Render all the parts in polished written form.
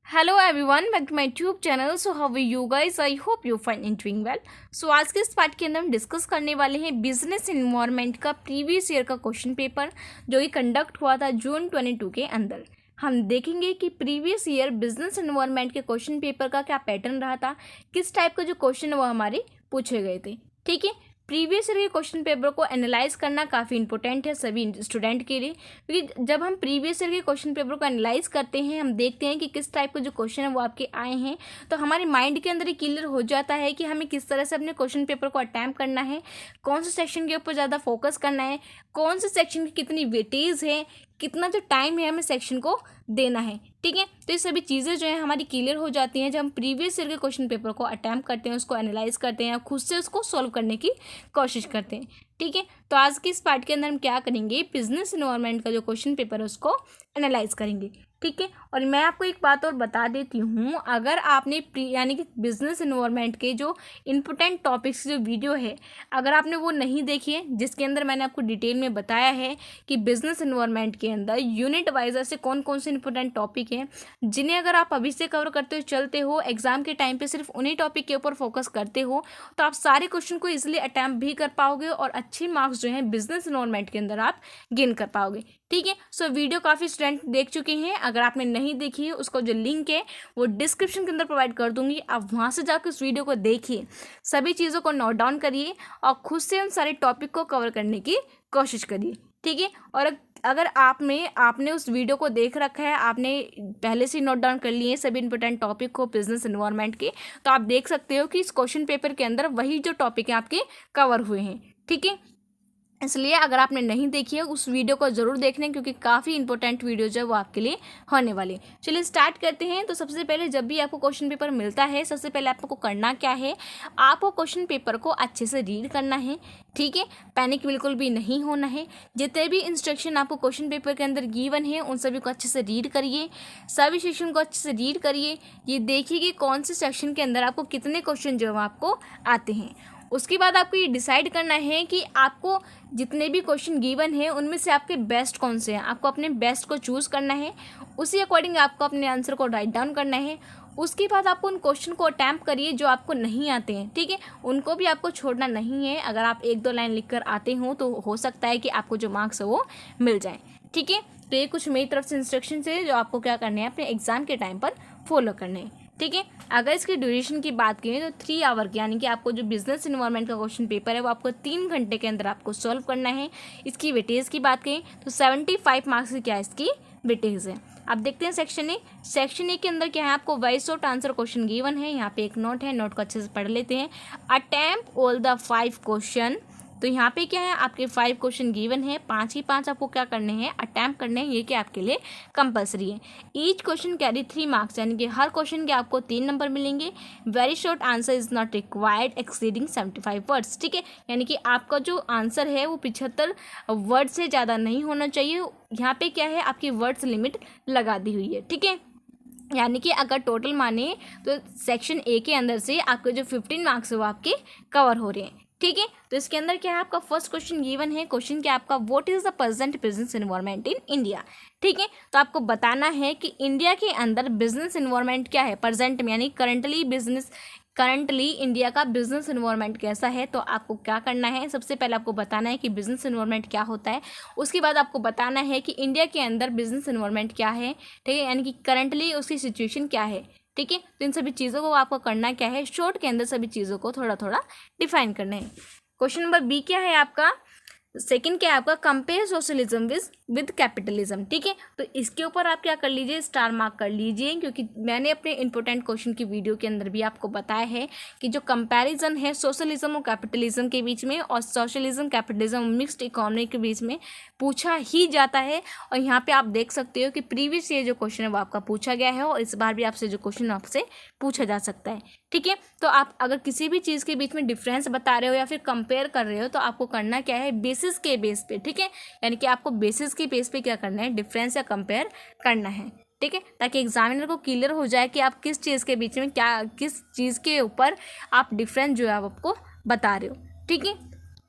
Hello everyone, back to my tube channel. So how are you guys? I hope you fine and doing well. So आज के इस part के अंदर हम discuss करने वाले हैं बिजनेस इन्वायरमेंट का प्रीवियस ईयर का क्वेश्चन पेपर जो कि कंडक्ट हुआ था जून 22 के अंदर। हम देखेंगे कि प्रीवियस ईयर बिजनेस इन्वायरमेंट के क्वेश्चन पेपर का क्या पैटर्न रहा था, किस टाइप का जो क्वेश्चन है वो हमारे पूछे गए थे। ठीक है, प्रीवियस ईयर के क्वेश्चन पेपर को एनालाइज करना काफ़ी इंपॉर्टेंट है सभी स्टूडेंट के लिए, क्योंकि जब हम प्रीवियस ईयर के क्वेश्चन पेपर को एनालाइज करते हैं, हम देखते हैं कि किस टाइप के जो क्वेश्चन है वो आपके आए हैं, तो हमारे माइंड के अंदर ही क्लियर हो जाता है कि हमें किस तरह से अपने क्वेश्चन पेपर को अटैम्प्ट करना है, कौन से सेक्शन के ऊपर ज़्यादा फोकस करना है, कौन से सेक्शन की कितनी वेटेज है, कितना जो टाइम है हमें सेक्शन को देना है। ठीक है, तो ये सभी चीज़ें जो है हमारी क्लियर हो जाती हैं जब हम प्रीवियस ईयर के क्वेश्चन पेपर को अटैम्प्ट करते हैं, उसको एनालाइज करते हैं, खुद से उसको सॉल्व करने की कोशिश करते हैं। ठीक है, तो आज के इस पार्ट के अंदर हम क्या करेंगे, बिजनेस इन्वायरमेंट का जो क्वेश्चन पेपर है उसको एनालाइज करेंगे। ठीक है, और मैं आपको एक बात और बता देती हूँ, अगर आपने यानी कि बिजनेस इन्वायरमेंट के जो इम्पोर्टेंट टॉपिक्स जो वीडियो है अगर आपने वो नहीं देखी है, जिसके अंदर मैंने आपको डिटेल में बताया है कि बिजनेस इन्वायरमेंट के अंदर यूनिट वाइज से कौन कौन से इंपॉर्टेंट टॉपिक हैं, जिन्हें अगर आप अभी से कवर करते हो चलते हो, एग्जाम के टाइम पे सिर्फ उन्हीं टॉपिक के ऊपर फोकस करते हो, तो आप सारे क्वेश्चन को इजिली अटैम्प्ट भी कर पाओगे और अच्छे मार्क्स जो हैं बिजनेस इन्वायरमेंट के अंदर आप गेन कर पाओगे। ठीक है, सो वीडियो काफ़ी स्टूडेंट देख चुके हैं, अगर आपने नहीं देखी है उसका जो लिंक है वो डिस्क्रिप्शन के अंदर प्रोवाइड कर दूंगी, आप वहाँ से जाकर उस वीडियो को देखिए, सभी चीज़ों को नोट डाउन करिए और खुद से उन सारे टॉपिक को कवर करने की कोशिश करिए। ठीक है, और अगर आपने उस वीडियो को देख रखा है, आपने पहले से नोट डाउन कर लिए हैं सभी इंपॉर्टेंट टॉपिक को बिजनेस इन्वायरमेंट के, तो आप देख सकते हो कि इस क्वेश्चन पेपर के अंदर वही जो टॉपिक है आपके कवर हुए हैं। ठीक है, इसलिए अगर आपने नहीं देखी है उस वीडियो को ज़रूर देखना, क्योंकि काफ़ी इंपॉर्टेंट वीडियो जो है वो आपके लिए होने वाली। चलिए स्टार्ट करते हैं। तो सबसे पहले जब भी आपको क्वेश्चन पेपर मिलता है, सबसे पहले आपको करना क्या है, आपको क्वेश्चन पेपर को अच्छे से रीड करना है। ठीक है, पैनिक बिल्कुल भी नहीं होना है। जितने भी इंस्ट्रक्शन आपको क्वेश्चन पेपर के अंदर गिवन है उन सभी को अच्छे से रीड करिए, सभी सेक्शन को अच्छे से रीड करिए। ये देखिए कि कौन से सेक्शन के अंदर आपको कितने क्वेश्चन जो है आपको आते हैं। उसके बाद आपको ये डिसाइड करना है कि आपको जितने भी क्वेश्चन गिवन हैं उनमें से आपके बेस्ट कौन से हैं, आपको अपने बेस्ट को चूज़ करना है, उसी अकॉर्डिंग आपको अपने आंसर को राइट डाउन करना है। उसके बाद आपको उन क्वेश्चन को अटैम्प्ट करिए जो आपको नहीं आते हैं। ठीक है, उनको भी आपको छोड़ना नहीं है। अगर आप एक दो लाइन लिख कर आते हो तो हो सकता है कि आपको जो मार्क्स है वो मिल जाए। ठीक है, तो ये कुछ मेरी तरफ से इंस्ट्रक्शन है जो आपको क्या करने हैं, अपने एग्जाम के टाइम पर फॉलो करने हैं। ठीक है, अगर इसकी ड्यूरेशन की बात करें तो 3 आवर की, यानी कि आपको जो बिजनेस इन्वायरमेंट का क्वेश्चन पेपर है वो आपको 3 घंटे के अंदर आपको सॉल्व करना है। इसकी वेटेज की बात करें तो 75 मार्क्स की क्या इसकी वेटेज है। अब देखते हैं सेक्शन ए के अंदर क्या है, आपको voice short answer question given है। यहाँ पे एक नोट है, नोट को अच्छे से पढ़ लेते हैं। अटेम्प्ट ऑल द 5 क्वेश्चन, तो यहाँ पे क्या है, आपके 5 क्वेश्चन गिवन है, 5 ही 5 आपको क्या करने हैं, अटैम्प्ट करने हैं। ये क्या आपके लिए कंपलसरी है। ईच क्वेश्चन कैरी 3 मार्क्स, यानी कि हर क्वेश्चन के आपको 3 नंबर मिलेंगे। Very short answer is not required exceeding 75 words. ठीक है, यानी कि आपका जो आंसर है वो 75 वर्ड से ज़्यादा नहीं होना चाहिए। यहाँ पे क्या है, आपकी वर्ड्स लिमिट लगा दी हुई है। ठीक है, यानी कि अगर टोटल माने तो सेक्शन ए के अंदर से आपके जो 15 मार्क्स है वो आपके कवर हो रहे हैं। ठीक है, तो इसके अंदर क्या है, आपका फर्स्ट क्वेश्चन गिवन है। क्वेश्चन क्या आपका, what is the present business environment in India. ठीक है, तो आपको बताना है कि इंडिया के अंदर बिजनेस एनवायरनमेंट क्या है प्रेजेंट में, यानी करंटली इंडिया का बिजनेस एनवायरनमेंट कैसा है। तो आपको क्या करना है, सबसे पहले आपको बताना है कि बिजनेस एनवायरनमेंट क्या होता है। उसके बाद आपको बताना है कि इंडिया के अंदर बिजनेस एनवायरनमेंट क्या है। ठीक है, यानी कि करंटली उसकी सिचुएशन क्या है। ठीक है, तो इन सभी चीज़ों को आपको करना क्या है, शॉर्ट के अंदर सभी चीज़ों को थोड़ा थोड़ा डिफाइन करना है। क्वेश्चन नंबर बी क्या है आपका, सेकंड क्या है आपका, कंपेयर सोशलिज्म विद कैपिटलिज्म। ठीक है, तो इसके ऊपर आप क्या कर लीजिए, स्टार मार्क कर लीजिए, क्योंकि मैंने अपने इंपॉर्टेंट क्वेश्चन की वीडियो के अंदर भी आपको बताया है कि जो कंपैरिजन है सोशलिज्म और कैपिटलिज्म के बीच में, और सोशलिज्म कैपिटलिज्म मिक्स्ड इकोनॉमी के बीच में पूछा ही जाता है। और यहाँ पे आप देख सकते हो कि प्रीवियस ये जो क्वेश्चन है वो आपका पूछा गया है, और इस बार भी आपसे जो क्वेश्चन आपसे पूछा जा सकता है। ठीक है, तो आप अगर किसी भी चीज़ के बीच में डिफरेंस बता रहे हो या फिर कंपेयर कर रहे हो तो आपको करना क्या है, बेसिस के बेस पे। ठीक है, यानी कि आपको बेसिस के बेस पे क्या करना है, डिफरेंस या कंपेयर करना है। ठीक है, ताकि एग्जामिनर को क्लियर हो जाए कि आप किस चीज़ के बीच में क्या, किस चीज़ के ऊपर आप डिफरेंस जो है आपको बता रहे हो। ठीक है,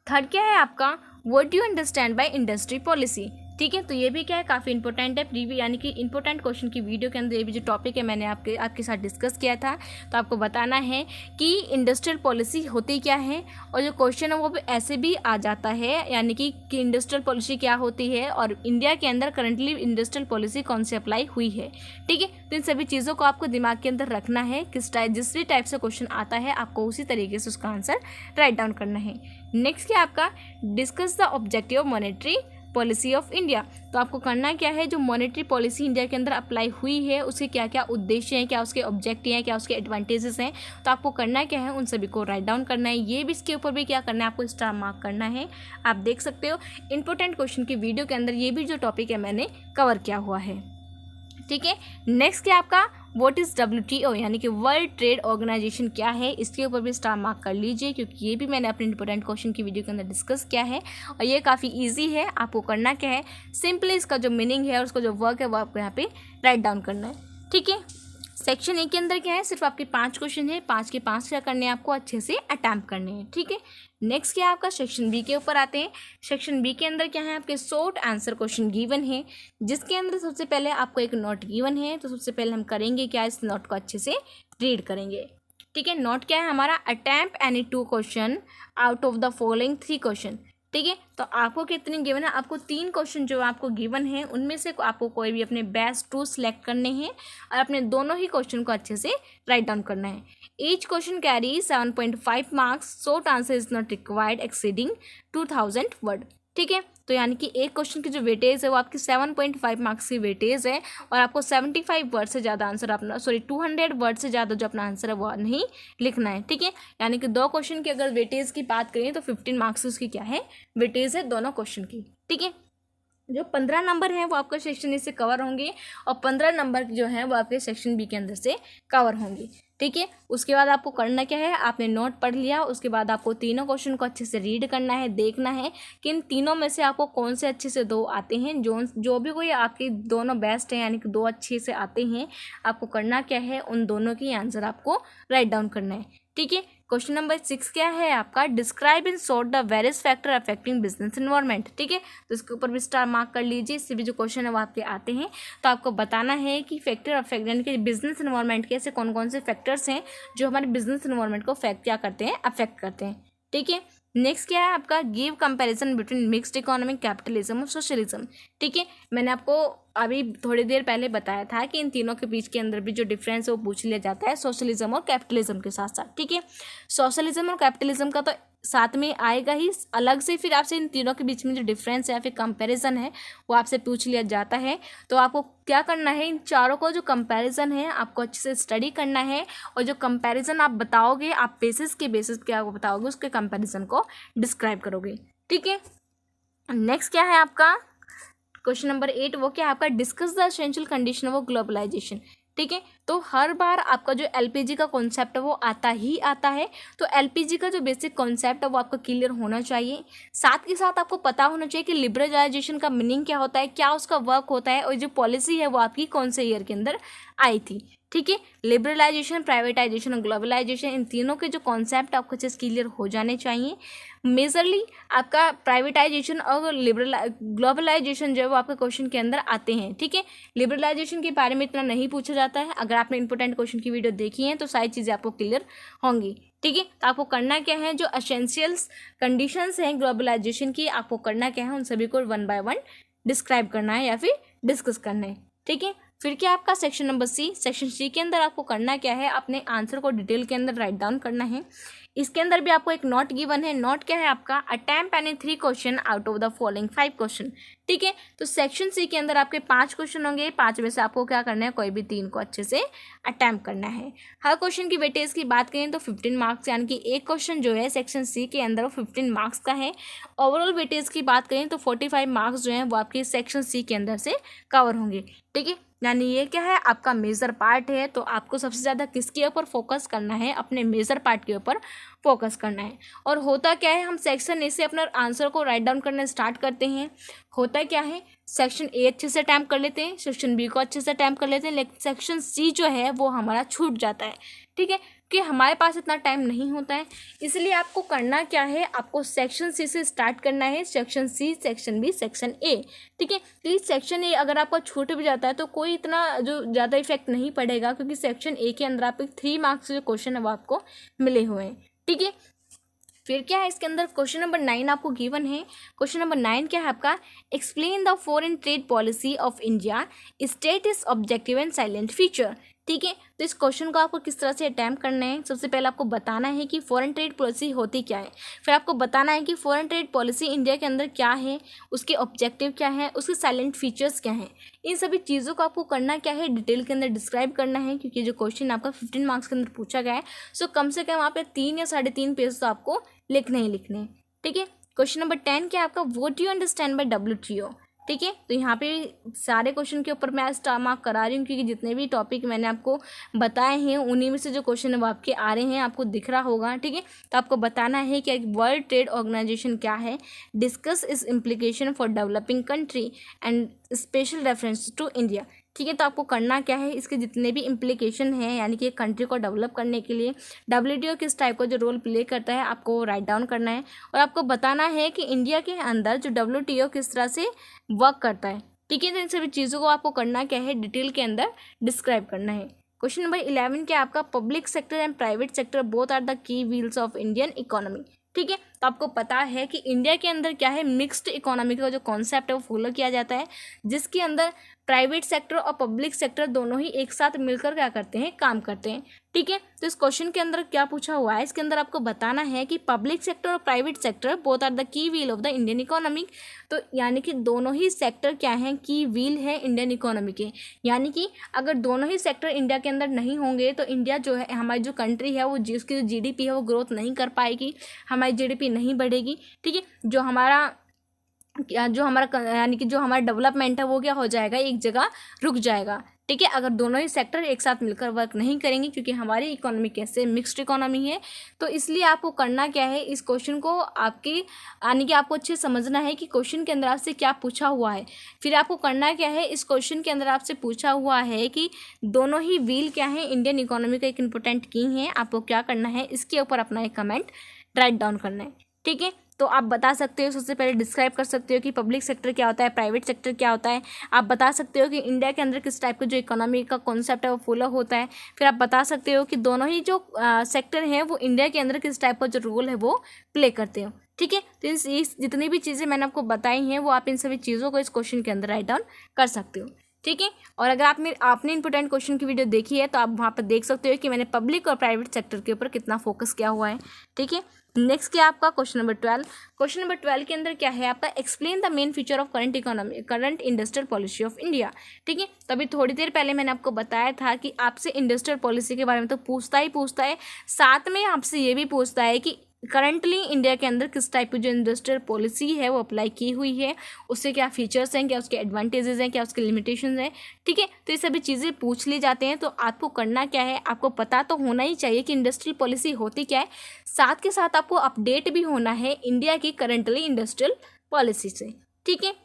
थर्ड क्या है आपका, what do you understand by industry policy. ठीक है, तो ये भी क्या है, काफ़ी इंपॉर्टेंट है। प्रीवियस यानी कि इंपॉर्टेंट क्वेश्चन की वीडियो के अंदर ये भी जो टॉपिक है मैंने आपके साथ डिस्कस किया था। तो आपको बताना है कि इंडस्ट्रियल पॉलिसी होती क्या है, और जो क्वेश्चन है वो भी ऐसे भी आ जाता है, यानी कि इंडस्ट्रियल पॉलिसी क्या होती है और इंडिया के अंदर करंटली इंडस्ट्रियल पॉलिसी कौन सी अप्लाई हुई है। ठीक है, तो इन सभी चीज़ों को आपको दिमाग के अंदर रखना है। जिस भी टाइप से क्वेश्चन आता है आपको उसी तरीके से उसका आंसर राइट डाउन करना है। नेक्स्ट क्या आपका, discuss the objective of monetary policy of India. तो आपको करना क्या है, जो मॉनेटरी पॉलिसी इंडिया के अंदर अप्लाई हुई है उसके क्या क्या उद्देश्य हैं, क्या उसके ऑब्जेक्टिव हैं, क्या उसके एडवांटेजेस हैं, तो आपको करना क्या है, उन सभी को राइट डाउन करना है। ये भी इसके ऊपर भी क्या करना है, आपको स्टार मार्क करना है। आप देख सकते हो इंपॉर्टेंट क्वेश्चन की वीडियो के अंदर ये भी जो टॉपिक है मैंने कवर किया हुआ है। ठीक है, नेक्स्ट क्या आपका, व्हाट इज़ WTO यानी कि वर्ल्ड ट्रेड ऑर्गेनाइजेशन क्या है, इसके ऊपर भी स्टार मार्क कर लीजिए, क्योंकि ये भी मैंने अपने इंपॉर्टेंट क्वेश्चन की वीडियो के अंदर डिस्कस किया है और ये काफ़ी इजी है। आपको करना क्या है, सिंपली इसका जो मीनिंग है और उसका जो वर्क है वो आपको यहाँ पे राइट डाउन करना है। ठीक है, सेक्शन ए के अंदर क्या है, सिर्फ आपके 5 क्वेश्चन है, 5 के 5 क्या करने हैं, आपको अच्छे से अटैम्प्ट करने हैं। ठीक है, नेक्स्ट क्या आपका सेक्शन बी के ऊपर आते हैं। सेक्शन बी के अंदर क्या है, आपके शॉर्ट आंसर क्वेश्चन गिवन है, जिसके अंदर सबसे पहले आपको एक नोट गिवन है। तो सबसे पहले हम करेंगे क्या, इस नोट को अच्छे से रीड करेंगे। ठीक है, नोट क्या है हमारा, attempt any 2 question out of the following 3 question. ठीक है, तो आपको कितने गिवन है, आपको 3 क्वेश्चन जो आपको गिवन है उनमें से आपको कोई भी अपने बेस्ट 2 सेलेक्ट करने हैं और अपने दोनों ही क्वेश्चन को अच्छे से राइट डाउन करना है। Each question carry 7.5 marks, short answer is not required exceeding 2000 word. ठीक है, तो यानी कि एक क्वेश्चन की जो वेटेज है वो आपकी 7.5 मार्क्स की वेटेज है और आपको 75 वर्ड से ज़्यादा आंसर अपना 200 वर्ड से ज़्यादा जो अपना आंसर है वो नहीं लिखना है। ठीक है, यानी कि 2 क्वेश्चन की अगर वेटेज की बात करें तो 15 मार्क्स उसकी क्या है, वेटेज है दोनों क्वेश्चन की। ठीक है, जो 15 नंबर हैं वो आपका सेक्शन ए से कवर होंगे और 15 नंबर जो हैं वो आपके सेक्शन बी के अंदर से कवर होंगे। ठीक है, उसके बाद आपको करना क्या है, आपने नोट पढ़ लिया, उसके बाद आपको तीनों क्वेश्चन को अच्छे से रीड करना है, देखना है कि इन तीनों में से आपको कौन से अच्छे से 2 आते हैं। जो भी कोई आपके दोनों बेस्ट हैं यानी कि 2 अच्छे से आते हैं, आपको करना क्या है, उन दोनों की आंसर आपको राइट डाउन करना है। ठीक है, क्वेश्चन नंबर 6 क्या है आपका, describe in short the various factor affecting business environment. ठीक है, तो इसके ऊपर भी स्टार मार्क कर लीजिए। इससे भी जो क्वेश्चन है वो आपके आते हैं, तो आपको बताना है कि फैक्टर अफेक्ट यानी कि बिजनेस एनवायरनमेंट के ऐसे कौन कौन से फैक्टर्स हैं जो हमारे बिजनेस एनवायरनमेंट को क्या करते हैं, अफेक्ट करते हैं। ठीक है, नेक्स्ट क्या है आपका, give comparison between mixed economic capitalism और सोशलिज्म। ठीक है, मैंने आपको अभी थोड़ी देर पहले बताया था कि इन तीनों के बीच के अंदर भी जो डिफरेंस है वो पूछ लिया जाता है सोशलिज्म और कैपिटलिज्म के साथ साथ। ठीक है, सोशलिज्म और कैपिटलिज्म का तो साथ में आएगा ही, अलग से फिर आपसे इन तीनों के बीच में जो डिफरेंस है या फिर कंपैरिजन है वो आपसे पूछ लिया जाता है। तो आपको क्या करना है, इन चारों को जो कंपैरिजन है आपको अच्छे से स्टडी करना है और जो कंपैरिजन आप बताओगे, आप बेसिस पे आपको बताओगे, उसके कंपैरिजन को डिस्क्राइब करोगे। ठीक है, नेक्स्ट क्या है आपका क्वेश्चन नंबर 8, वो क्या आपका, discuss the essential condition of globalisation. ठीक है, तो हर बार आपका जो एलपीजी का कॉन्सेप्ट है वो आता ही आता है, तो एलपीजी का जो बेसिक कॉन्सेप्ट है वो आपको क्लियर होना चाहिए। साथ के साथ आपको पता होना चाहिए कि लिबरलाइजेशन का मीनिंग क्या होता है, क्या उसका वर्क होता है और जो पॉलिसी है वो आपकी कौन से ईयर के अंदर आई थी। ठीक है, लिबरलाइजेशन, प्राइवेटाइजेशन और ग्लोबलाइजेशन, इन तीनों के जो कॉन्सेप्ट आपको अच्छे से क्लियर हो जाने चाहिए। मेजरली आपका प्राइवेटाइजेशन और ग्लोबलाइजेशन जो है वो आपके क्वेश्चन के अंदर आते हैं। ठीक है, लिबरलाइजेशन के बारे में इतना नहीं पूछा जाता है, अगर आपने इंपॉर्टेंट क्वेश्चन की वीडियो देखी है तो सारी चीज़ें आपको क्लियर होंगी। ठीक है, तो आपको करना क्या है, जो एसेंशियल्स कंडीशंस हैं ग्लोबलाइजेशन की, आपको करना क्या है, उन सभी को 1 बाय 1 डिस्क्राइब करना है या फिर डिस्कस करना है। ठीक है, फिर क्या आपका section number C, section C के अंदर आपको करना क्या है, अपने आंसर को डिटेल के अंदर राइट डाउन करना है। इसके अंदर भी आपको एक नोट गिवन है, नोट क्या है आपका, attempt any 3 question out of the following 5 question. ठीक है, तो सेक्शन सी के अंदर आपके 5 क्वेश्चन होंगे, 5 में से आपको क्या करना है, कोई भी 3 को अच्छे से अटैम्प्ट करना है। हर क्वेश्चन की वेटेज की बात करें तो 15 मार्क्स, यानी कि एक क्वेश्चन जो है सेक्शन सी के अंदर वो 15 मार्क्स का है। ओवरऑल वेटेज की बात करें तो 45 मार्क्स जो हैं वो आपके सेक्शन सी के अंदर से कवर होंगे। ठीक है, यानी ये क्या है, आपका मेजर पार्ट है, तो आपको सबसे ज़्यादा किसके ऊपर फोकस करना है, अपने मेजर पार्ट के ऊपर फोकस करना है। और होता क्या है, हम सेक्शन ए से अपना आंसर को राइट डाउन करना स्टार्ट करते हैं। होता क्या है, सेक्शन ए अच्छे से अटैम्प्ट कर लेते हैं, सेक्शन बी को अच्छे से अटैम्प्ट कर लेते हैं, लेकिन सेक्शन सी जो है वो हमारा छूट जाता है। ठीक है, कि हमारे पास इतना टाइम नहीं होता है, इसलिए आपको करना क्या है, आपको सेक्शन सी से स्टार्ट करना है, section C, section B, section A. ठीक है, तो सेक्शन ए अगर आपका छूट भी जाता है तो कोई इतना जो ज़्यादा इफेक्ट नहीं पड़ेगा, क्योंकि सेक्शन ए के अंदर आपको 3 मार्क्स जो क्वेश्चन है वो आपको मिले हुए हैं। ठीक है, फिर क्या है इसके अंदर क्वेश्चन नंबर 9 आपको गिवन है। क्वेश्चन नंबर 9 क्या है आपका, explain the foreign trade policy of India, status, objective and silent feature. ठीक है, तो इस क्वेश्चन को आपको किस तरह से अटैम्प्ट करना है, सबसे पहले आपको बताना है कि फॉरेन ट्रेड पॉलिसी होती क्या है, फिर आपको बताना है कि फॉरेन ट्रेड पॉलिसी इंडिया के अंदर क्या है, उसके ऑब्जेक्टिव क्या है, उसके साइलेंट फीचर्स क्या हैं। इन सभी चीज़ों को आपको करना क्या है, डिटेल के अंदर डिस्क्राइब करना है, क्योंकि जो क्वेश्चन आपका 15 मार्क्स के अंदर पूछा गया है, सो कम से कम वहाँ पे 3 या 3.5 पेज तो आपको लिखने ही लिखने। ठीक है, क्वेश्चन नंबर 10 क्या है आपका, what you understand by WTO। ठीक है, तो यहाँ पे सारे क्वेश्चन के ऊपर मैं स्टार मार्क करा रही हूँ, क्योंकि जितने भी टॉपिक मैंने आपको बताए हैं उन्हीं में से जो क्वेश्चन है वो आपके आ रहे हैं, आपको दिख रहा होगा। ठीक है, तो आपको बताना है कि वर्ल्ड ट्रेड ऑर्गेनाइजेशन क्या है, डिस्कस इस implication for developing country and special reference to India. ठीक है, तो आपको करना क्या है, इसके जितने भी इम्प्लीकेशन हैं, यानी कि कंट्री को डेवलप करने के लिए WTO किस टाइप का जो रोल प्ले करता है, आपको राइट डाउन करना है, और आपको बताना है कि इंडिया के अंदर जो WTO किस तरह से वर्क करता है। ठीक है, तो इन सभी चीज़ों को आपको करना क्या है, डिटेल के अंदर डिस्क्राइब करना है। क्वेश्चन नंबर 11 क्या आपका, public sector and private sector both are the key wheels of Indian economy. ठीक है, तो आपको पता है कि इंडिया के अंदर क्या है, मिक्स्ड इकोनॉमी का जो कॉन्सेप्ट है वो फॉलो किया जाता है, जिसके अंदर प्राइवेट सेक्टर और पब्लिक सेक्टर दोनों ही एक साथ मिलकर क्या करते हैं, काम करते हैं। ठीक है, तो इस क्वेश्चन के अंदर क्या पूछा हुआ है, इसके अंदर आपको बताना है कि पब्लिक सेक्टर और private sector both are the key wheel of the Indian economy. तो यानी कि दोनों ही सेक्टर क्या हैं, की व्हील है इंडियन इकोनॉमी के। यानी कि अगर दोनों ही सेक्टर इंडिया के अंदर नहीं होंगे तो इंडिया जो है, हमारी जो कंट्री है वो उसकी जो GDP है वो ग्रोथ नहीं कर पाएगी, हमारी GDP नहीं बढ़ेगी। ठीक है, जो हमारा यानी कि जो हमारा डेवलपमेंट है वो क्या हो जाएगा, एक जगह रुक जाएगा। ठीक है, अगर दोनों ही सेक्टर एक साथ मिलकर वर्क नहीं करेंगे, क्योंकि हमारी इकोनॉमी कैसे मिक्स्ड इकोनॉमी है, तो इसलिए आपको करना क्या है, इस क्वेश्चन को आपकी यानी कि आपको अच्छे समझना है कि क्वेश्चन के अंदर आपसे क्या पूछा हुआ है। फिर आपको करना क्या है, इस क्वेश्चन के अंदर आपसे पूछा हुआ है कि दोनों ही व्हील क्या है, इंडियन इकोनॉमी का एक इंपॉर्टेंट की है, आपको क्या करना है, इसके ऊपर अपना एक कमेंट राइट डाउन करना है। ठीक है, तो आप बता सकते हो, सबसे पहले डिस्क्राइब कर सकते हो कि पब्लिक सेक्टर क्या होता है, प्राइवेट सेक्टर क्या होता है। आप बता सकते हो कि इंडिया के अंदर किस टाइप का जो इकोनॉमी का कॉन्सेप्ट है वो फॉलो होता है। फिर आप बता सकते हो कि दोनों ही जो सेक्टर हैं वो इंडिया के अंदर किस टाइप का जो रोल है वो प्ले करते हो। ठीक है, तो इस जितनी भी चीज़ें मैंने आपको बताई हैं वो आप इन सभी चीज़ों को इस क्वेश्चन के अंदर राइट डाउन कर सकते हो। ठीक है, और अगर आपने इंपॉर्टेंट क्वेश्चन की वीडियो देखी है तो आप वहाँ पर देख सकते हो कि मैंने पब्लिक और प्राइवेट सेक्टर के ऊपर कितना फोकस किया हुआ है। ठीक है, नेक्स्ट क्या आपका क्वेश्चन नंबर 12। क्वेश्चन नंबर 12 के अंदर क्या है आपका, explain the main feature of current industrial policy of India. ठीक है, तभी थोड़ी देर पहले मैंने आपको बताया था कि आपसे इंडस्ट्रियल पॉलिसी के बारे में तो पूछता है, साथ में आपसे ये भी पूछता है कि करंटली इंडिया के अंदर किस टाइप की जो इंडस्ट्रियल पॉलिसी है वो अप्लाई की हुई है, उससे क्या फीचर्स हैं, क्या उसके एडवांटेजेस हैं, क्या उसके लिमिटेशंस हैं। ठीक है, तो ये सभी चीज़ें पूछ ली जाते हैं। तो आपको करना क्या है, आपको पता तो होना ही चाहिए कि इंडस्ट्रियल पॉलिसी होती क्या है, साथ के साथ आपको अपडेट भी होना है इंडिया की करंटली इंडस्ट्रियल पॉलिसी से। ठीक है,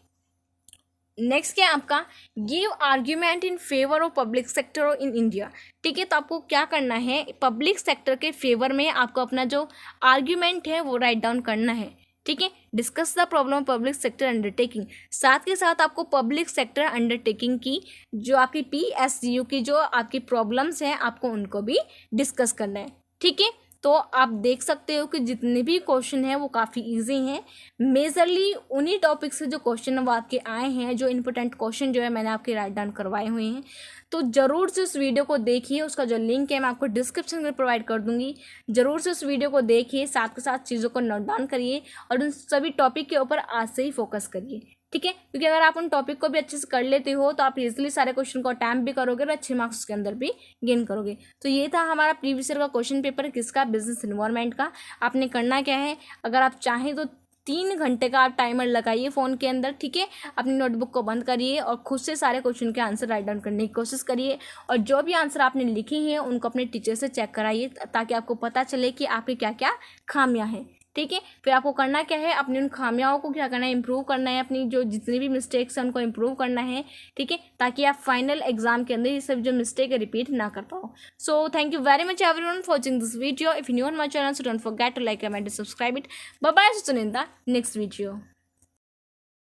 नेक्स्ट क्या है आपका, give argument in favour of public sector in India. ठीक है, तो आपको क्या करना है, पब्लिक सेक्टर के फेवर में आपको अपना जो आर्ग्यूमेंट है वो राइट डाउन करना है। ठीक है, discuss the problem of public sector undertaking, साथ के साथ आपको पब्लिक सेक्टर अंडरटेकिंग की जो आपकी PSU की जो आपकी प्रॉब्लम्स हैं आपको उनको भी डिस्कस करना है। ठीक है, तो आप देख सकते हो कि जितने भी क्वेश्चन हैं वो काफ़ी इजी हैं, मेजरली उन्हीं टॉपिक से जो क्वेश्चन वो आपके आए हैं, जो इंपॉर्टेंट क्वेश्चन जो है मैंने आपके राइट डाउन करवाए हुए हैं। तो ज़रूर से उस वीडियो को देखिए, उसका जो लिंक है मैं आपको डिस्क्रिप्शन में प्रोवाइड कर दूंगी। ज़रूर से उस वीडियो को देखिए, साथ के साथ चीज़ों को नोट डाउन करिए और उन सभी टॉपिक के ऊपर आज से ही फोकस करिए। ठीक है, क्योंकि अगर आप उन टॉपिक को भी अच्छे से कर लेते हो तो आप इजीली सारे क्वेश्चन को अटैम्प्ट भी करोगे और अच्छे मार्क्स उसके अंदर भी गेन करोगे। तो ये था हमारा प्रीवियस ईयर का क्वेश्चन पेपर किसका, बिजनेस एनवायरनमेंट का। आपने करना क्या है, अगर आप चाहें तो 3 घंटे का आप टाइमर लगाइए फ़ोन के अंदर। ठीक है, अपनी नोटबुक को बंद करिए और खुद से सारे क्वेश्चन के आंसर राइट डाउन करने की कोशिश करिए, और जो भी आंसर आपने लिखे हैं उनको अपने टीचर से चेक कराइए ताकि आपको पता चले कि आपकी क्या क्या खामियां हैं। ठीक है। फिर आपको करना क्या है, अपनी उन खामियों को क्या करना है, इंप्रूव करना है, अपनी जो जितनी भी मिस्टेक्स हैं उनको इंप्रूव करना है, ठीक है, ताकि आप फाइनल एग्जाम के अंदर ये सब जो मिस्टेक है रिपीट ना कर पाओ। So thank you very much everyone for watching this video. If you new on my channel so don't forget to like, comment, subscribe it. Bye bye, see you in the next video.